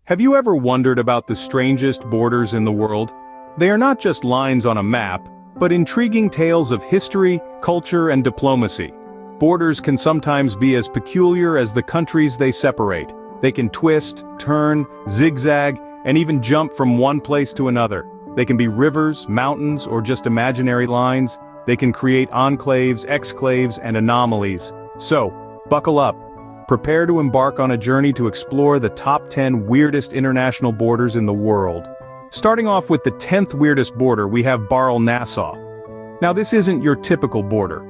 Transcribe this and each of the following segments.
Have you ever wondered about the strangest borders in the world? They are not just lines on a map, but intriguing tales of history, culture, and diplomacy. Borders can sometimes be as peculiar as the countries they separate. They can twist, turn, zigzag, and even jump from one place to another. They can be rivers, mountains, or just imaginary lines. They can create enclaves, exclaves, and anomalies. So, buckle up. Prepare to embark on a journey to explore the top 10 weirdest international borders in the world. Starting off with the 10th weirdest border, we have Baarle-Nassau. Now this isn't your typical border.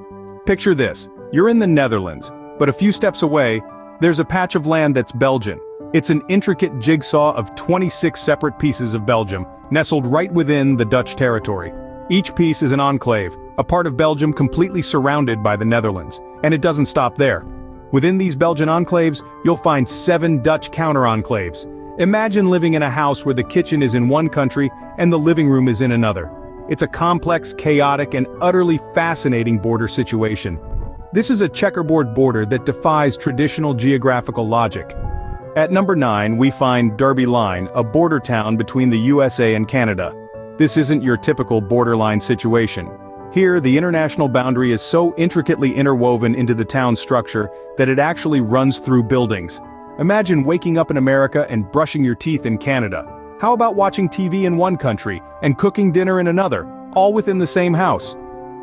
Picture this, you're in the Netherlands, but a few steps away, there's a patch of land that's Belgian. It's an intricate jigsaw of 26 separate pieces of Belgium, nestled right within the Dutch territory. Each piece is an enclave, a part of Belgium completely surrounded by the Netherlands. And it doesn't stop there. Within these Belgian enclaves, you'll find 7 Dutch counter-enclaves. Imagine living in a house where the kitchen is in one country and the living room is in another. It's a complex, chaotic, and utterly fascinating border situation. This is a checkerboard border that defies traditional geographical logic. At number 9, we find Derby Line, a border town between the USA and Canada. This isn't your typical borderline situation. Here, the international boundary is so intricately interwoven into the town's structure that it actually runs through buildings. Imagine waking up in America and brushing your teeth in Canada. How about watching TV in one country and cooking dinner in another, all within the same house?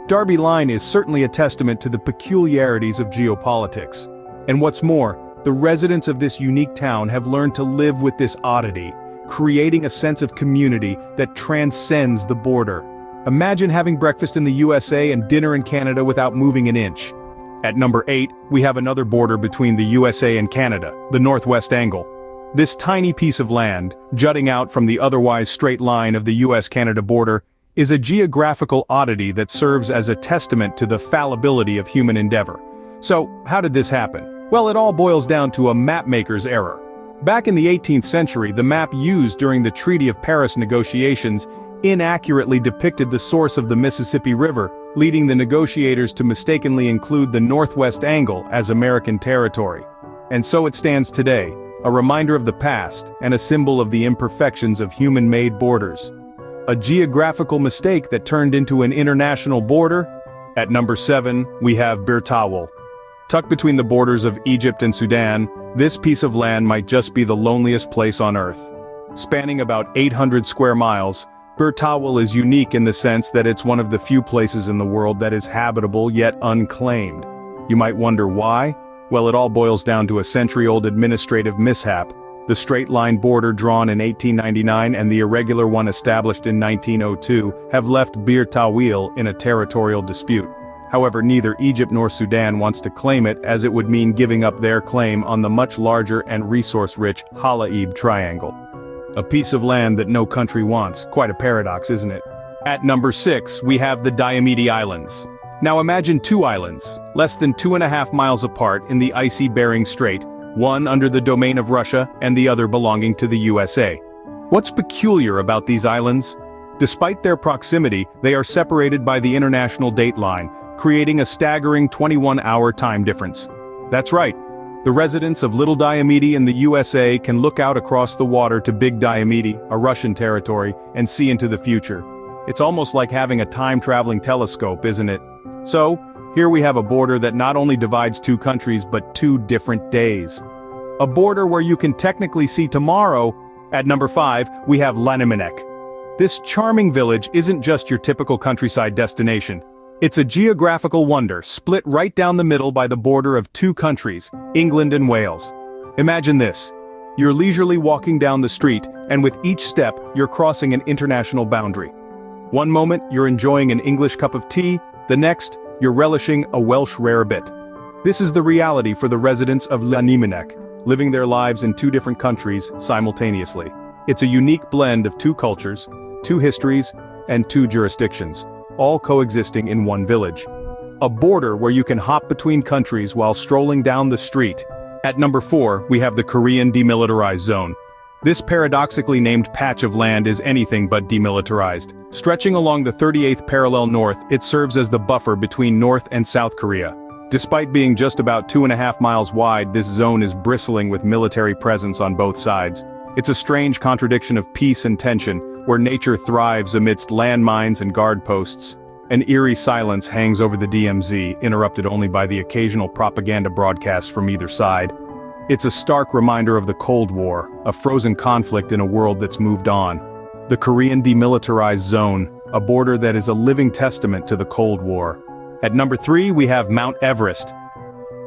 Derby Line is certainly a testament to the peculiarities of geopolitics. And what's more, the residents of this unique town have learned to live with this oddity, creating a sense of community that transcends the border. Imagine having breakfast in the USA and dinner in Canada without moving an inch. At number 8, we have another border between the USA and Canada, the Northwest Angle. This tiny piece of land, jutting out from the otherwise straight line of the US-Canada border, is a geographical oddity that serves as a testament to the fallibility of human endeavor. So, how did this happen? Well, it all boils down to a mapmaker's error. Back in the 18th century, the map used during the Treaty of Paris negotiations inaccurately depicted the source of the Mississippi River, leading the negotiators to mistakenly include the Northwest Angle as American territory. And so it stands today, a reminder of the past and a symbol of the imperfections of human-made borders. A geographical mistake that turned into an international border? At number 7, we have Bir Tawil. Tucked between the borders of Egypt and Sudan, this piece of land might just be the loneliest place on Earth. Spanning about 800 square miles, Bir Tawil is unique in the sense that it's one of the few places in the world that is habitable yet unclaimed. You might wonder why? Well, it all boils down to a century-old administrative mishap. The straight-line border drawn in 1899 and the irregular one established in 1902 have left Bir Tawil in a territorial dispute. However, neither Egypt nor Sudan wants to claim it, as it would mean giving up their claim on the much larger and resource-rich Halaib Triangle. A piece of land that no country wants. Quite a paradox, isn't it? At number 6, we have the Diomede Islands. Now imagine 2 islands, less than 2.5 miles apart in the icy Bering Strait, one under the domain of Russia and the other belonging to the USA. What's peculiar about these islands? Despite their proximity, they are separated by the international date line, creating a staggering 21-hour time difference. That's right. The residents of Little Diomede in the USA can look out across the water to Big Diomede, a Russian territory, and see into the future. It's almost like having a time-traveling telescope, isn't it? So, here we have a border that not only divides 2 countries but 2 different days. A border where you can technically see tomorrow. At number 5, we have Llanymynech. This charming village isn't just your typical countryside destination. It's a geographical wonder, split right down the middle by the border of 2 countries, England and Wales. Imagine this. You're leisurely walking down the street, and with each step, you're crossing an international boundary. One moment, you're enjoying an English cup of tea, the next, you're relishing a Welsh rarebit. This is the reality for the residents of Llanymynech, living their lives in 2 different countries simultaneously. It's a unique blend of 2 cultures, 2 histories, and 2 jurisdictions, all coexisting in one village. A border where you can hop between countries while strolling down the street. At number 4, we have the Korean Demilitarized Zone. This paradoxically named patch of land is anything but demilitarized. Stretching along the 38th parallel north, it serves as the buffer between North and South Korea. Despite being just about 2.5 miles wide, this zone is bristling with military presence on both sides. It's a strange contradiction of peace and tension, where nature thrives amidst landmines and guard posts. An eerie silence hangs over the DMZ, interrupted only by the occasional propaganda broadcasts from either side. It's a stark reminder of the Cold War, a frozen conflict in a world that's moved on. The Korean Demilitarized Zone, a border that is a living testament to the Cold War. At number 3 we have Mount Everest.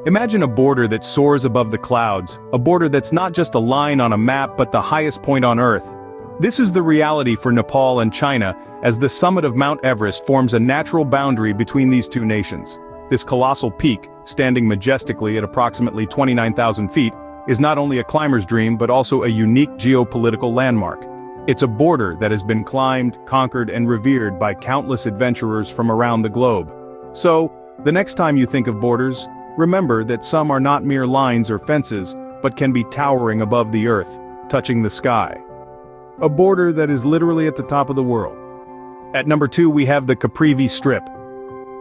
Imagine a border that soars above the clouds, a border that's not just a line on a map but the highest point on Earth. This is the reality for Nepal and China, as the summit of Mount Everest forms a natural boundary between these two nations. This colossal peak, standing majestically at approximately 29,000 feet, is not only a climber's dream but also a unique geopolitical landmark. It's a border that has been climbed, conquered, and revered by countless adventurers from around the globe. So, the next time you think of borders, remember that some are not mere lines or fences, but can be towering above the earth, touching the sky. A border that is literally at the top of the world. At number 2 we have the Caprivi Strip.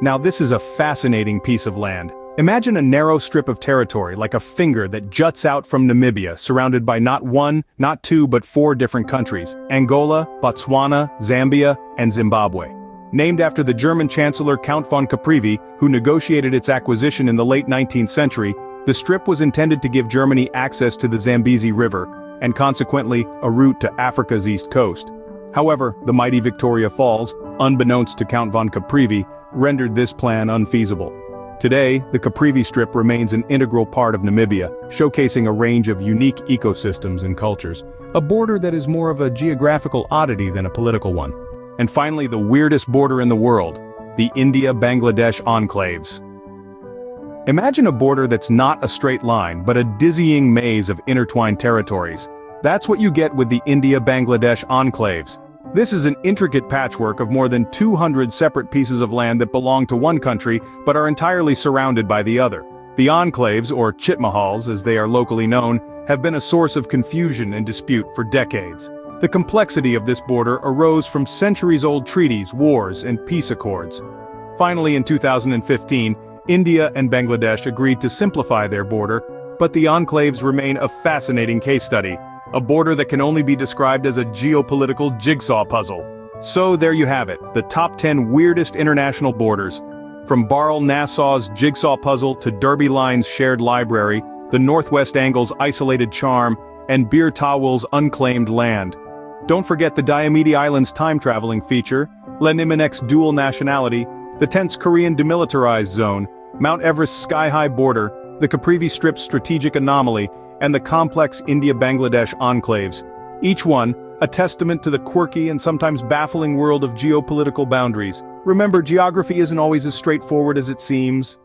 Now this is a fascinating piece of land. Imagine a narrow strip of territory like a finger that juts out from Namibia, surrounded by not one, not two, but 4 different countries: Angola, Botswana, Zambia, and Zimbabwe. Named after the German Chancellor Count von Caprivi, who negotiated its acquisition in the late 19th century, the strip was intended to give Germany access to the Zambezi River, and consequently, a route to Africa's east coast. However, the mighty Victoria Falls, unbeknownst to Count von Caprivi, rendered this plan unfeasible. Today, the Caprivi Strip remains an integral part of Namibia, showcasing a range of unique ecosystems and cultures, a border that is more of a geographical oddity than a political one. And finally, the weirdest border in the world, the India-Bangladesh enclaves. Imagine a border that's not a straight line, but a dizzying maze of intertwined territories. That's what you get with the India-Bangladesh enclaves. This is an intricate patchwork of more than 200 separate pieces of land that belong to one country, but are entirely surrounded by the other. The enclaves, or chitmahals as they are locally known, have been a source of confusion and dispute for decades. The complexity of this border arose from centuries-old treaties, wars, and peace accords. Finally, in 2015, India and Bangladesh agreed to simplify their border, but the enclaves remain a fascinating case study, a border that can only be described as a geopolitical jigsaw puzzle. So there you have it, the top 10 weirdest international borders. From Baarle-Nassau's jigsaw puzzle to Derby Line's shared library, the Northwest Angle's isolated charm, and Bir Tawil's unclaimed land. Don't forget the Diomede Islands time-traveling feature, Llanymynech's dual nationality, the tense Korean Demilitarized Zone, Mount Everest's sky-high border, the Caprivi Strip's strategic anomaly, and the complex India-Bangladesh enclaves. Each one, a testament to the quirky and sometimes baffling world of geopolitical boundaries. Remember, geography isn't always as straightforward as it seems.